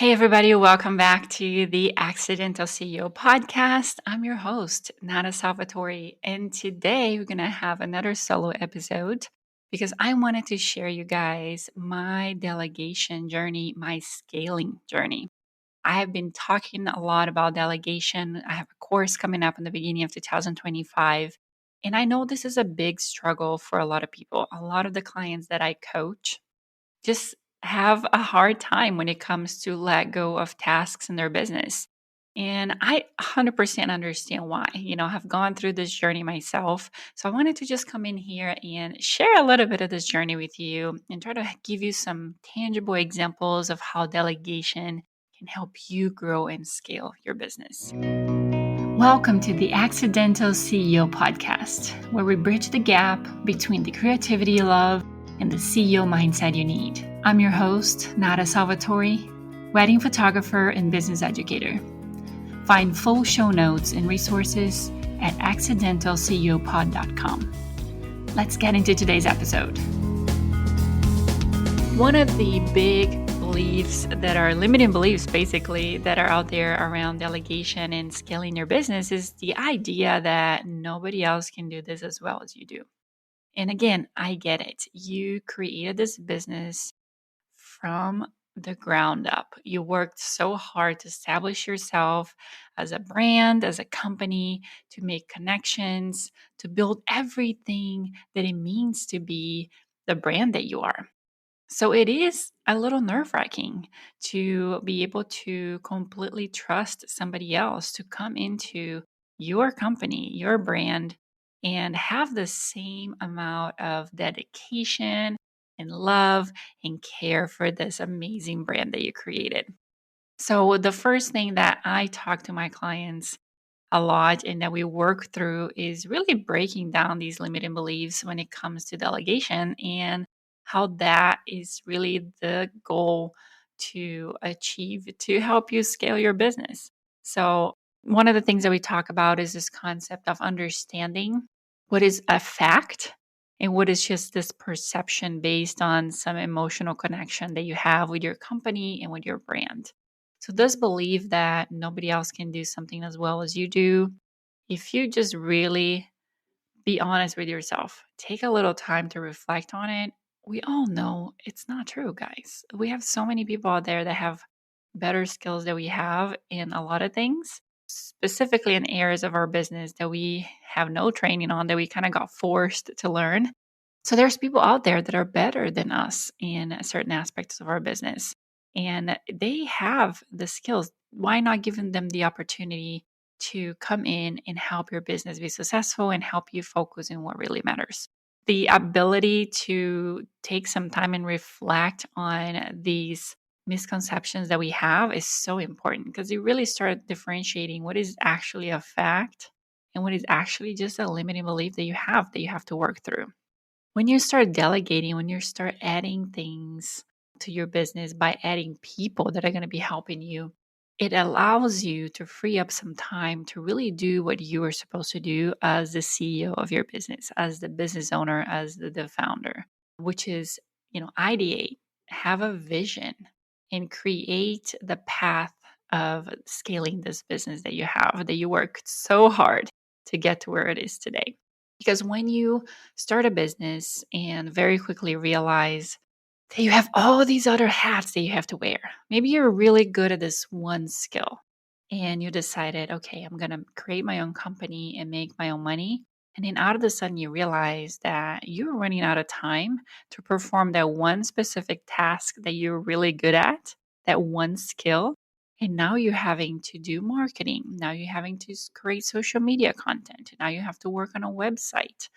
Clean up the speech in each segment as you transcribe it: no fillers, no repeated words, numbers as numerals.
Hey, everybody, welcome back to the Accidental CEO podcast. I'm your host, Nata Salvatori, and today we're going to have another solo episode because I wanted to share you guys my delegation journey, my scaling journey. I have been talking a lot about delegation. I have a course coming up in the beginning of 2025, and I know this is a big struggle for a lot of people. A lot of the clients that I coach just have a hard time when it comes to let go of tasks in their business. And I 100% understand why. I've gone through this journey myself. So I wanted to just come in here and share a little bit of this journey with you and try to give you some tangible examples of how delegation can help you grow and scale your business. Welcome to the Accidental CEO podcast, where we bridge the gap between the creativity you love and the CEO mindset you need. I'm your host, Nata Salvatori, wedding photographer and business educator. Find full show notes and resources at accidentalceopod.com. Let's get into today's episode. One of the big beliefs that are limiting beliefs, basically, that are out there around delegation and scaling your business is the idea that nobody else can do this as well as you do. And again, I get it. You created this business from the ground up. You worked so hard to establish yourself as a brand, as a company, to make connections, to build everything that it means to be the brand that you are. So it is a little nerve-wracking to be able to completely trust somebody else to come into your company, your brand, and have the same amount of dedication and love and care for this amazing brand that you created. So the first thing that I talk to my clients a lot and that we work through is really breaking down these limiting beliefs when it comes to delegation and how that is really the goal to achieve to help you scale your business. So, one of the things that we talk about is this concept of understanding what is a fact and what is just this perception based on some emotional connection that you have with your company and with your brand. So, this belief that nobody else can do something as well as you do, if you just really be honest with yourself, take a little time to reflect on it. We all know it's not true, guys. We have so many people out there that have better skills that we have in a lot of things, specifically in areas of our business that we have no training on, that we kind of got forced to learn. So there's people out there that are better than us in certain aspects of our business, and they have the skills. Why not giving them the opportunity to come in and help your business be successful and help you focus on what really matters? The ability to take some time and reflect on these misconceptions that we have is so important because you really start differentiating what is actually a fact and what is actually just a limiting belief that you have to work through. When you start delegating, when you start adding things to your business by adding people that are going to be helping you, it allows you to free up some time to really do what you are supposed to do as the CEO of your business, as the business owner, as the founder, which is, ideate, have a vision, and create the path of scaling this business that you have, that you worked so hard to get to where it is today. Because when you start a business and very quickly realize that you have all these other hats that you have to wear, maybe you're really good at this one skill and you decided, okay, I'm going to create my own company and make my own money. And then out of the sudden, you realize that you're running out of time to perform that one specific task that you're really good at, that one skill. And now you're having to do marketing. Now you're having to create social media content. Now you have to work on a website.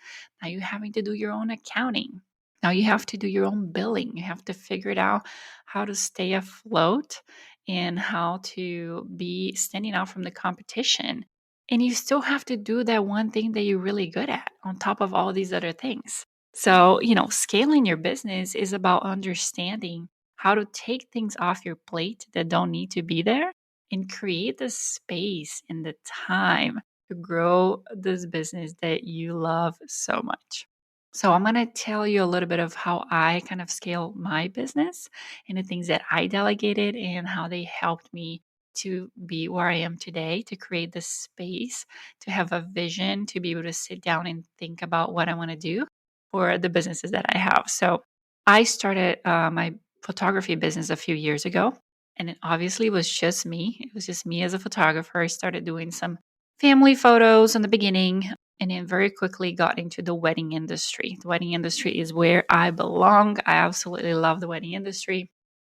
Now you're having to do your own accounting. Now you have to do your own billing. You have to figure it out how to stay afloat and how to be standing out from the competition. And you still have to do that one thing that you're really good at on top of all these other things. So, scaling your business is about understanding how to take things off your plate that don't need to be there and create the space and the time to grow this business that you love so much. So I'm going to tell you a little bit of how I kind of scale my business and the things that I delegated and how they helped me to be where I am today, to create this space, to have a vision, to be able to sit down and think about what I want to do for the businesses that I have. So I started my photography business a few years ago, and it obviously was just me. It was just me as a photographer. I started doing some family photos in the beginning, and then very quickly got into the wedding industry. The wedding industry is where I belong. I absolutely love the wedding industry.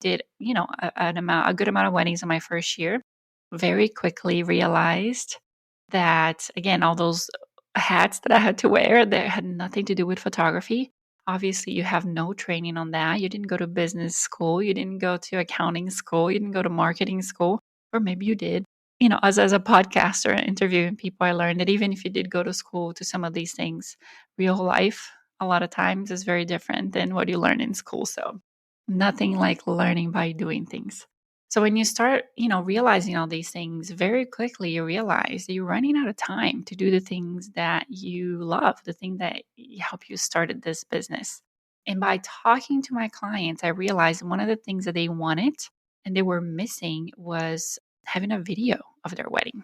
Did, a good amount of weddings in my first year. Very quickly realized that, again, all those hats that I had to wear that had nothing to do with photography. Obviously, you have no training on that. You didn't go to business school, you didn't go to accounting school, you didn't go to marketing school, or maybe you did. As a podcaster and interviewing people, I learned that even if you did go to school to some of these things, real life a lot of times is very different than what you learn in school. So nothing like learning by doing things. So when you start, realizing all these things, very quickly you realize that you're running out of time to do the things that you love, the thing that help you started this business. And by talking to my clients, I realized one of the things that they wanted and they were missing was having a video of their wedding.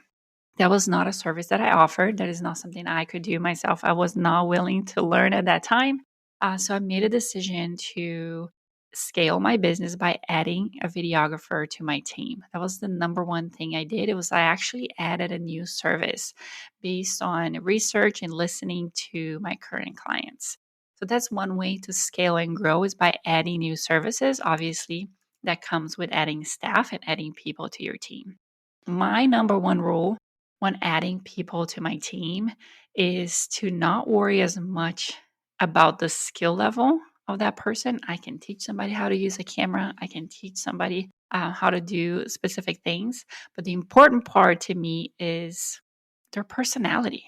That was not a service that I offered. That is not something I could do myself. I was not willing to learn at that time. So I made a decision to scale my business by adding a videographer to my team. That was the number one thing I did. It was I actually added a new service based on research and listening to my current clients. So that's one way to scale and grow is by adding new services. Obviously, that comes with adding staff and adding people to your team. My number one rule when adding people to my team is to not worry as much about the skill level of that person. I can teach somebody how to use a camera, I can teach somebody how to do specific things. But the important part to me is their personality.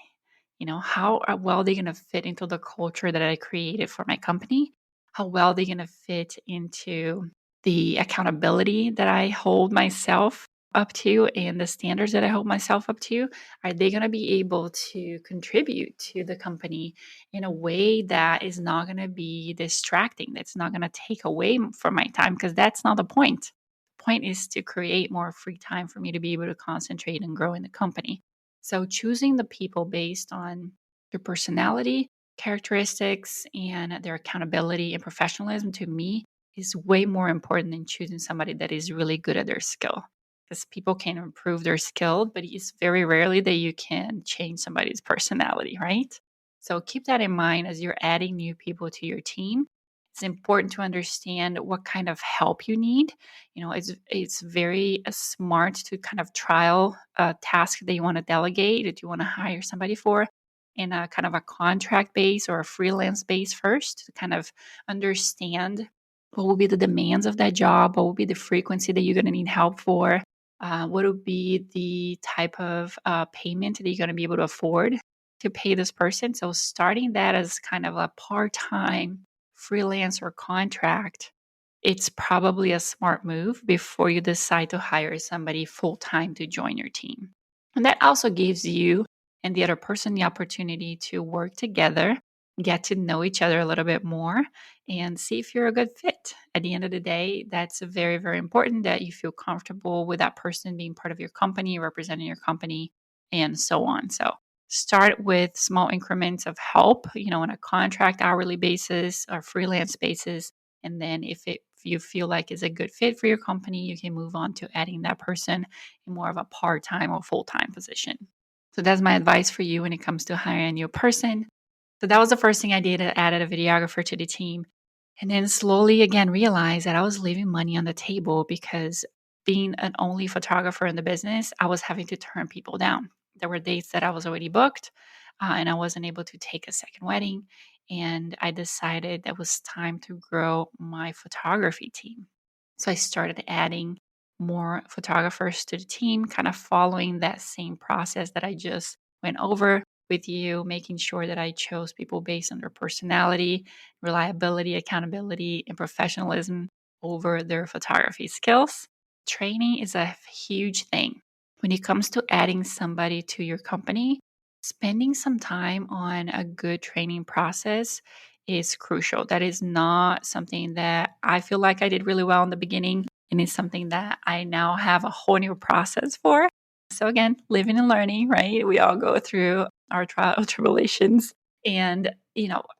How well they're going to fit into the culture that I created for my company, how well they're going to fit into the accountability that I hold myself up to and the standards that I hold myself up to. Are they going to be able to contribute to the company in a way that is not going to be distracting, that's not going to take away from my time? Because that's not the point. The point is to create more free time for me to be able to concentrate and grow in the company. So choosing the people based on their personality, characteristics, and their accountability and professionalism to me is way more important than choosing somebody that is really good at their skill. Because people can improve their skill, but it's very rarely that you can change somebody's personality, right? So keep that in mind as you're adding new people to your team. It's important to understand what kind of help you need. It's very smart to kind of trial a task that you want to delegate, that you want to hire somebody for, in a kind of a contract base or a freelance base first to kind of understand what will be the demands of that job, what will be the frequency that you're going to need help for, what will be the type of payment that you're going to be able to afford to pay this person. So starting that as kind of a part-time freelance or contract, it's probably a smart move before you decide to hire somebody full-time to join your team. And that also gives you and the other person the opportunity to work together, get to know each other a little bit more, and see if you're a good fit. At the end of the day, that's very, very important that you feel comfortable with that person being part of your company, representing your company, and so on. So start with small increments of help, on a contract hourly basis or freelance basis. And then if you feel like is a good fit for your company, you can move on to adding that person in more of a part-time or full-time position. So that's my advice for you when it comes to hiring a new person. So that was the first thing I did. I added a videographer to the team. And then slowly again realized that I was leaving money on the table because being an only photographer in the business, I was having to turn people down. There were dates that I was already booked and I wasn't able to take a second wedding. And I decided that it was time to grow my photography team. So I started adding more photographers to the team, kind of following that same process that I just went over with you, making sure that I chose people based on their personality, reliability, accountability, and professionalism over their photography skills. Training is a huge thing. When it comes to adding somebody to your company, spending some time on a good training process is crucial. That is not something that I feel like I did really well in the beginning. And it's something that I now have a whole new process for. So again, living and learning, right? We all go through our trial tribulations. And,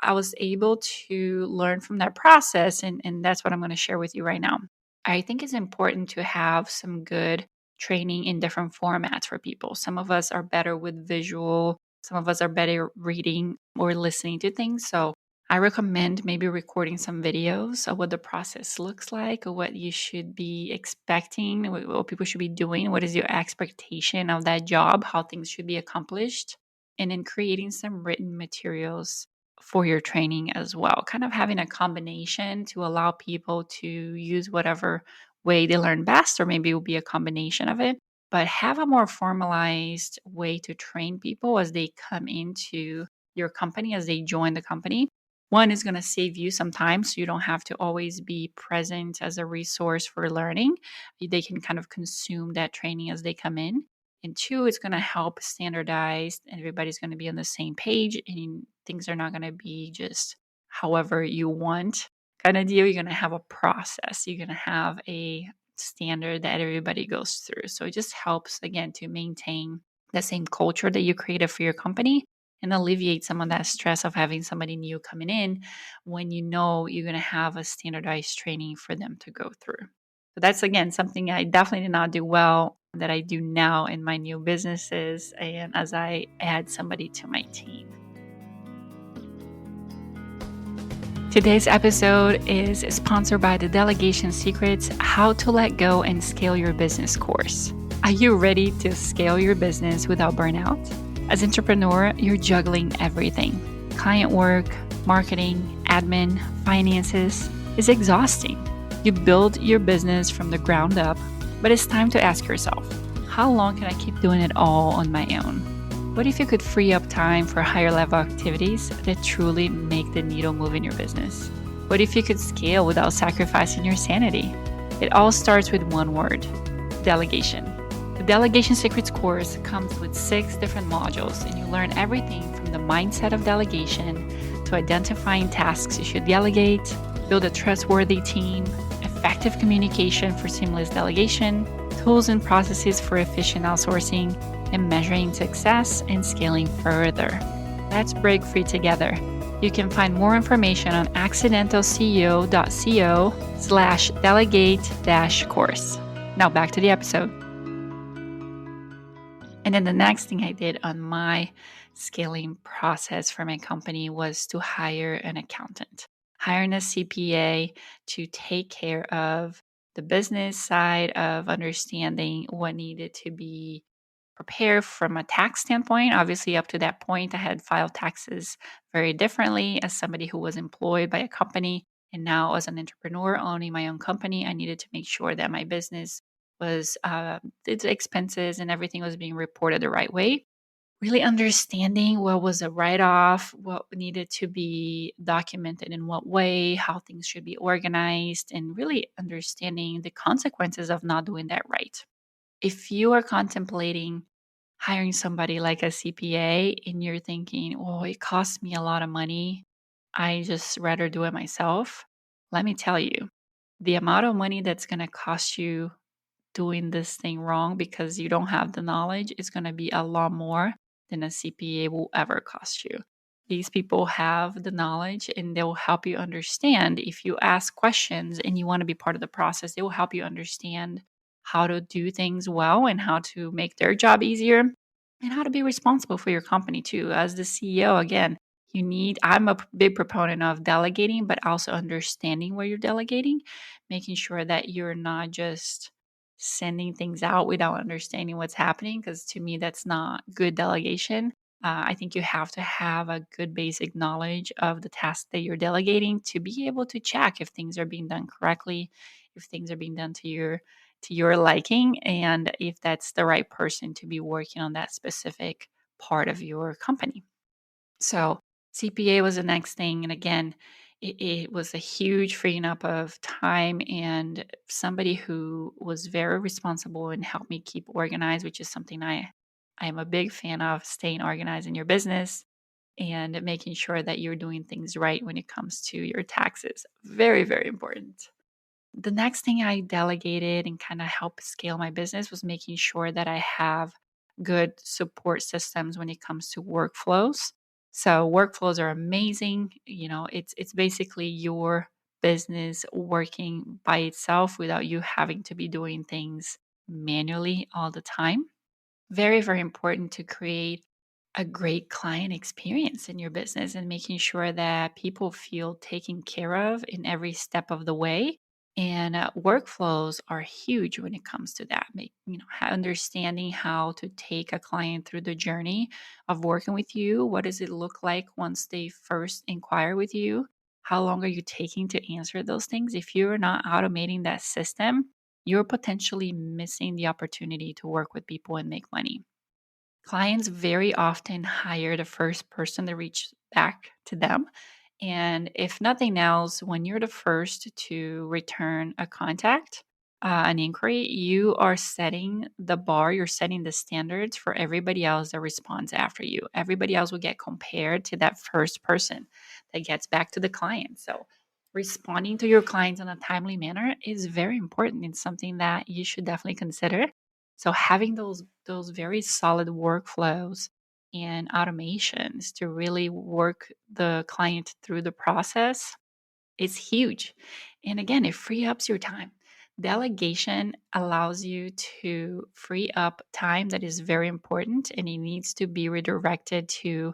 I was able to learn from that process. And that's what I'm going to share with you right now. I think it's important to have some good training in different formats for people. Some of us are better with visual, some of us are better reading or listening to things. So I recommend maybe recording some videos of what the process looks like, or what you should be expecting, what people should be doing, what is your expectation of that job, how things should be accomplished, and then creating some written materials for your training as well. Kind of having a combination to allow people to use whatever way they learn best, or maybe it will be a combination of it, but have a more formalized way to train people as they come into your company, as they join the company. One is going to save you some time so you don't have to always be present as a resource for learning. They can kind of consume that training as they come in. And two, it's going to help standardize, and everybody's going to be on the same page, and things are not going to be just however you want kind of deal. You're going to have a process, you're going to have a standard that everybody goes through. So it just helps, again, to maintain the same culture that you created for your company and alleviate some of that stress of having somebody new coming in when you know you're going to have a standardized training for them to go through. So that's, again, something I definitely did not do well that I do now in my new businesses and as I add somebody to my team. Today's episode is sponsored by the Delegation Secrets How to Let Go and Scale Your Business course. Are you ready to scale your business without burnout? As an entrepreneur, you're juggling everything. Client work, marketing, admin, finances is exhausting. You build your business from the ground up, but it's time to ask yourself, how long can I keep doing it all on my own? What if you could free up time for higher level activities that truly make the needle move in your business? What if you could scale without sacrificing your sanity? It all starts with one word: delegation. The Delegation Secrets course comes with 6 different modules, and you learn everything from the mindset of delegation to identifying tasks you should delegate, build a trustworthy team, effective communication for seamless delegation, tools and processes for efficient outsourcing, and measuring success and scaling further. Let's break free together. You can find more information on accidentalceo.co/delegate-course. Now back to the episode. And then the next thing I did on my scaling process for my company was to hire an accountant, hiring a CPA to take care of the business side of understanding what needed to be prepared from a tax standpoint. Obviously, up to that point, I had filed taxes very differently as somebody who was employed by a company. And now, as an entrepreneur owning my own company, I needed to make sure that my business was, its expenses and everything was being reported the right way. Really understanding what was a write off, what needed to be documented in what way, how things should be organized, and really understanding the consequences of not doing that right. If you are contemplating hiring somebody like a CPA and you're thinking, oh, it costs me a lot of money, I just rather do it myself. Let me tell you, the amount of money that's going to cost you doing this thing wrong because you don't have the knowledge is going to be a lot more than a CPA will ever cost you. These people have the knowledge and they will help you understand. If you ask questions and you want to be part of the process, they will help you understand how to do things well and how to make their job easier and how to be responsible for your company too. As the CEO, again, I'm a big proponent of delegating, but also understanding where you're delegating, making sure that you're not just sending things out without understanding what's happening, because to me, that's not good delegation. I think you have to have a good basic knowledge of the task that you're delegating to be able to check if things are being done correctly, if things are being done to your liking, and if that's the right person to be working on that specific part of your company. So CPA was the next thing. And again, it was a huge freeing up of time and somebody who was very responsible and helped me keep organized, which is something I am a big fan of, staying organized in your business. and making sure that you're doing things right when it comes to your taxes. Very, very important. The next thing I delegated and kind of helped scale my business was making sure that I have good support systems when it comes to workflows. So workflows are amazing. It's basically your business working by itself without you having to be doing things manually all the time. Very, very important to create a great client experience in your business and making sure that people feel taken care of in every step of the way. And workflows are huge when it comes to that. Understanding how to take a client through the journey of working with you. What does it look like once they first inquire with you? How long are you taking to answer those things? If you're not automating that system, you're potentially missing the opportunity to work with people and make money. Clients very often hire the first person to reach back to them. And if nothing else, when you're the first to return a contact, an inquiry, you are setting the bar, you're setting the standards for everybody else that responds after you. Everybody else will get compared to that first person that gets back to the client. So, responding to your clients in a timely manner is very important. It's something that you should definitely consider. So having those very solid workflows and automations to really work the client through the process is huge. And again, it free ups your time. Delegation allows you to free up time that is very important, and it needs to be redirected to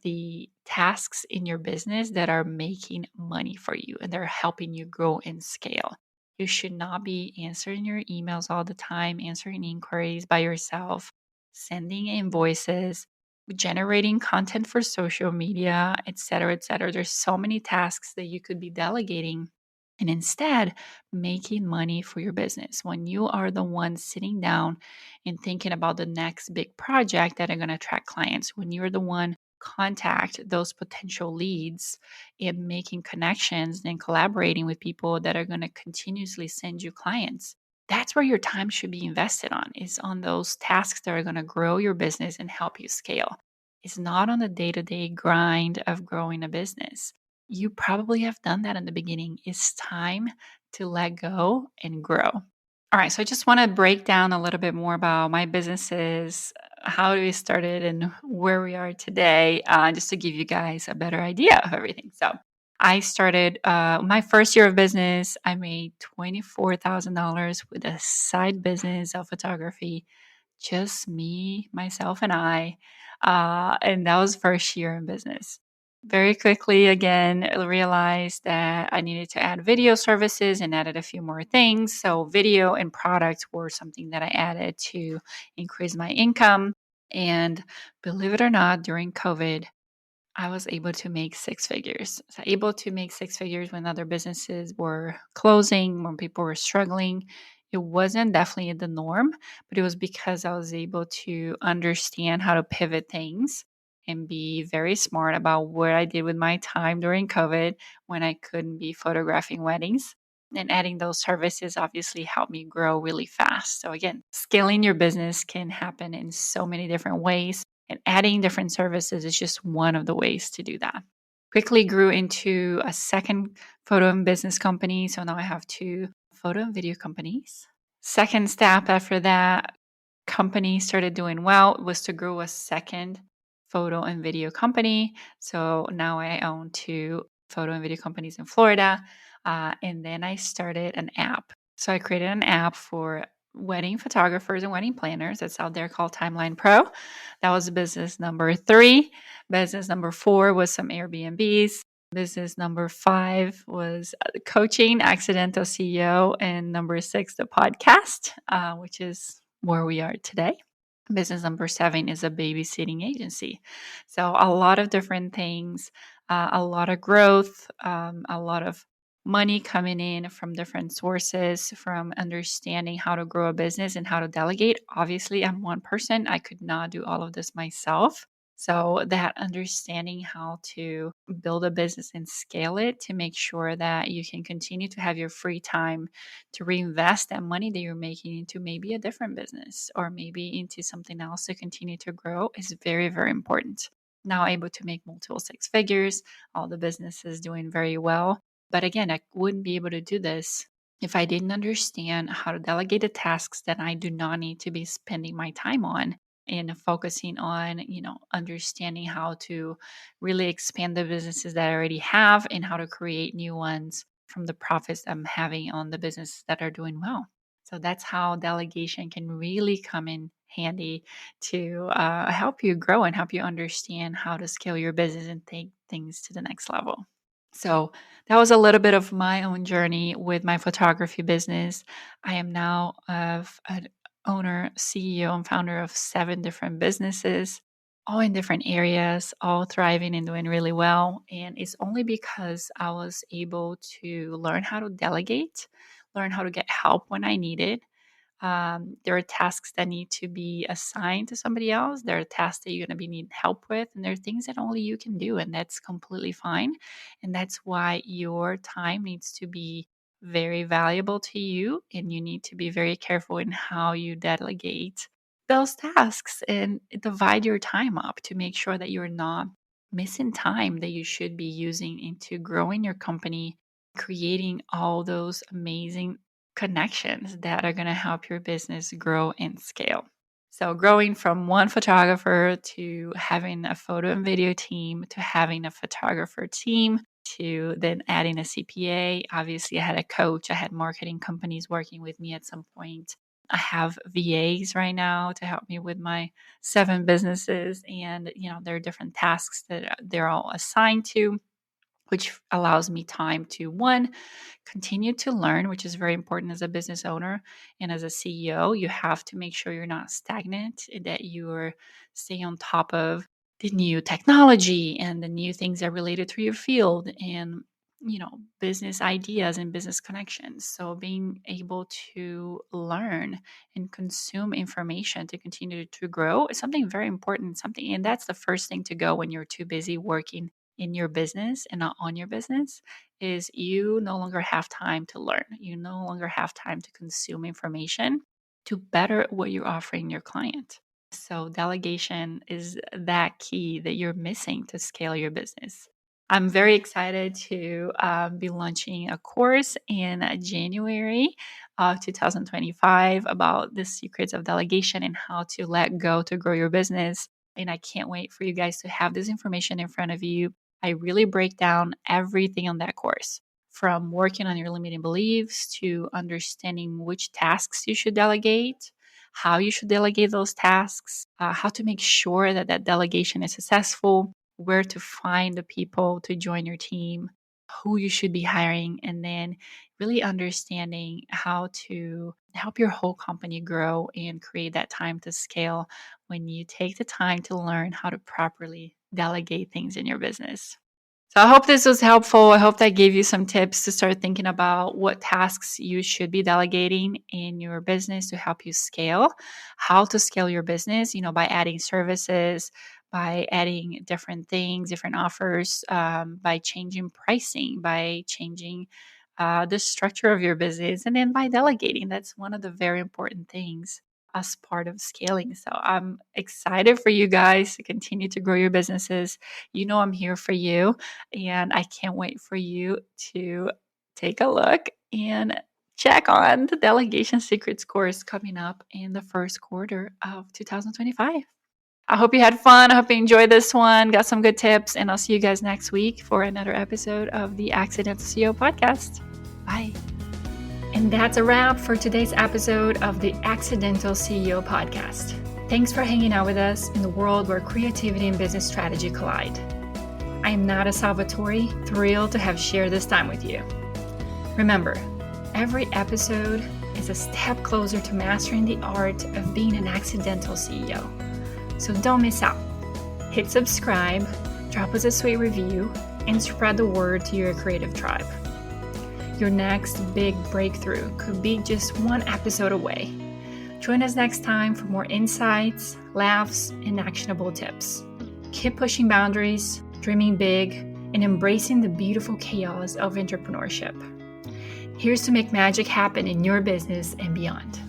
the tasks in your business that are making money for you and they're helping you grow and scale. You should not be answering your emails all the time, answering inquiries by yourself, sending invoices, generating content for social media, et cetera, et cetera. There's so many tasks that you could be delegating and instead making money for your business. When you are the one sitting down and thinking about the next big project that are going to attract clients, when you're the one contact those potential leads and making connections and collaborating with people that are going to continuously send you clients, that's where your time should be invested on, is on those tasks that are going to grow your business and help you scale. It's not on the day-to-day grind of growing a business. You probably have done that in the beginning. It's time to let go and grow. All right, so I just want to break down a little bit more about my businesses, how we started, and where we are today, just to give you guys a better idea of everything. So, I started my first year of business. I made $24,000 with a side business of photography, just me, myself, and I. And that was first year in business. Very quickly, again, I realized that I needed to add video services and added a few more things. So, video and products were something that I added to increase my income. And believe it or not, during COVID, I was able to make six figures. So able to make six figures when other businesses were closing, when people were struggling. It wasn't definitely the norm, but it was because I was able to understand how to pivot things and be very smart about what I did with my time during COVID when I couldn't be photographing weddings. And adding those services obviously helped me grow really fast. So, again, scaling your business can happen in so many different ways. And adding different services is just one of the ways to do that. Quickly grew into a second photo and business company. So now I have two photo and video companies. Second step after that company started doing well was to grow a second photo and video company. So now I own two photo and video companies in Florida. And then I started an app. So I created an app for wedding photographers and wedding planners that's out there called Timeline Pro. That was business number 3. Business number 4 was some Airbnbs. Business number 5 was coaching, accidental CEO, and number 6, the podcast, which is where we are today. Business number 7 is a babysitting agency. So a lot of different things, a lot of growth, a lot of money coming in from different sources, from understanding how to grow a business and how to delegate. Obviously, I'm one person. I could not do all of this myself. So that understanding how to build a business and scale it to make sure that you can continue to have your free time to reinvest that money that you're making into maybe a different business or maybe into something else to continue to grow is very, very important. now able to make multiple six figures. All the businesses doing very well. But again, I wouldn't be able to do this if I didn't understand how to delegate the tasks that I do not need to be spending my time on and focusing on, understanding how to really expand the businesses that I already have and how to create new ones from the profits I'm having on the businesses that are doing well. So that's how delegation can really come in handy to help you grow and help you understand how to scale your business and take things to the next level. So that was a little bit of my own journey with my photography business. I am now an owner, CEO, and founder of 7 different businesses, all in different areas, all thriving and doing really well. And it's only because I was able to learn how to delegate, learn how to get help when I need it. There are tasks that need to be assigned to somebody else. There are tasks that you're going to be need help with, and there are things that only you can do, and that's completely fine. And that's why your time needs to be very valuable to you, and you need to be very careful in how you delegate those tasks and divide your time up to make sure that you're not missing time that you should be using into growing your company, creating all those amazing connections that are going to help your business grow and scale. So, growing from one photographer to having a photo and video team to having a photographer team to then adding a CPA. Obviously, I had a coach, I had marketing companies working with me at some point. I have VAs right now to help me with my 7 businesses. And, there are different tasks that they're all assigned to, which allows me time to one, continue to learn, which is very important as a business owner and as a CEO. You have to make sure you're not stagnant, that you're staying on top of the new technology and the new things that are related to your field and business ideas and business connections. So being able to learn and consume information to continue to grow is something very important, something, and that's the first thing to go when you're too busy working in your business and not on your business, is you no longer have time to learn. You no longer have time to consume information to better what you're offering your client. So delegation is that key that you're missing to scale your business. I'm very excited to be launching a course in January of 2025 about the secrets of delegation and how to let go to grow your business. And I can't wait for you guys to have this information in front of you. I really break down everything on that course, from working on your limiting beliefs to understanding which tasks you should delegate, how you should delegate those tasks, how to make sure that that delegation is successful, where to find the people to join your team, who you should be hiring, and then really understanding how to help your whole company grow and create that time to scale when you take the time to learn how to properly delegate things in your business. So I hope this was helpful. I hope that gave you some tips to start thinking about what tasks you should be delegating in your business to help you scale, how to scale your business, by adding services, by adding different things, different offers, by changing pricing, by changing the structure of your business, and then by delegating. That's one of the very important things as part of scaling. So I'm excited for you guys to continue to grow your businesses. I'm here for you, and I can't wait for you to take a look and check on the Delegation Secrets course coming up in the first quarter of 2025. I hope you had fun. I hope you enjoyed this one, got some good tips, and I'll see you guys next week for another episode of the Accidental CEO podcast. Bye. And that's a wrap for today's episode of the Accidental CEO podcast. Thanks for hanging out with us in the world where creativity and business strategy collide. I am Nata Salvatori, thrilled to have shared this time with you. Remember, every episode is a step closer to mastering the art of being an accidental CEO. So don't miss out. Hit subscribe, drop us a sweet review, and spread the word to your creative tribe. Your next big breakthrough could be just one episode away. Join us next time for more insights, laughs, and actionable tips. Keep pushing boundaries, dreaming big, and embracing the beautiful chaos of entrepreneurship. Here's to make magic happen in your business and beyond.